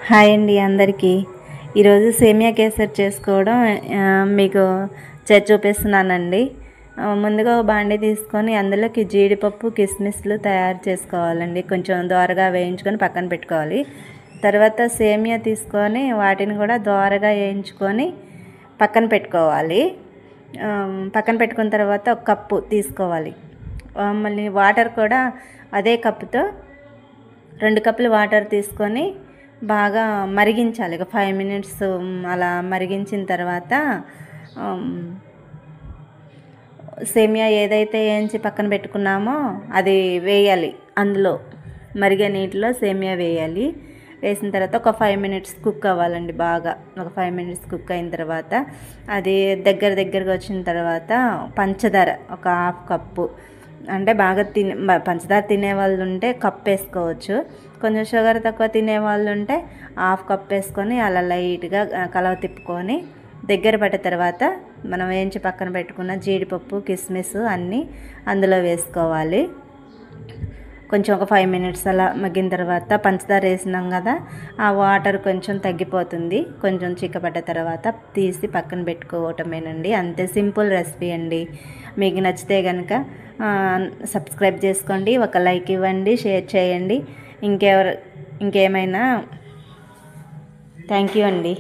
Hi అండి అందరికీ. ఈరోజు సేమియా కేసరి చేసుకోవడం మీకు చూపిస్తున్నానండి. ముందుగా బాండీ తీసుకొని అందులోకి జీడిపప్పు కిస్మిస్లు తయారు చేసుకోవాలండి. కొంచెం దోరగా వేయించుకొని పక్కన పెట్టుకోవాలి. తర్వాత సేమియా తీసుకొని వాటిని కూడా దోరగా వేయించుకొని పక్కన పెట్టుకోవాలి. పక్కన పెట్టుకున్న తర్వాత ఒక కప్పు తీసుకోవాలి. మళ్ళీ వాటర్ కూడా అదే కప్పుతో 2 కప్పులు వాటర్ తీసుకొని బాగా మరిగించాలి. ఒక 5 మినిట్స్ అలా మరిగించిన తర్వాత సేమియా ఏదైతే వేయించి పక్కన పెట్టుకున్నామో అది వేయాలి. అందులో మరిగే నీటిలో సేమియా వేయాలి. వేసిన తర్వాత ఒక 5 మినిట్స్ కుక్ అవ్వాలండి. బాగా ఒక 5 మినిట్స్ కుక్ అయిన తర్వాత అది దగ్గరగా వచ్చిన తర్వాత పంచదార ఒక 1/2 కప్పు, అంటే బాగా పంచదార తినేవాళ్ళు ఉంటే కప్ వేసుకోవచ్చు. కొంచెం షుగర్ తక్కువ తినేవాళ్ళు ఉంటే 1/2 కప్ వేసుకొని అలా లైట్గా కలవ తిప్పుకొని దగ్గర పడ్డ తర్వాత మనం వేయించి పక్కన పెట్టుకున్న జీడిపప్పు కిస్మిస్ అన్నీ అందులో వేసుకోవాలి. కొంచెం ఒక 5 మినిట్స్ అలా మగ్గిన తర్వాత పంచదార వేసినాం కదా, ఆ వాటర్ కొంచెం తగ్గిపోతుంది. కొంచెం చిక్కపడ్డ తర్వాత తీసి పక్కన పెట్టుకోవటమేనండి. అంతే, సింపుల్ రెసిపీ అండి. మీకు నచ్చితే కనుక సబ్స్క్రైబ్ చేసుకోండి, ఒక లైక్ ఇవ్వండి, షేర్ చేయండి. ఇంకేమైనా థ్యాంక్ యూ అండి.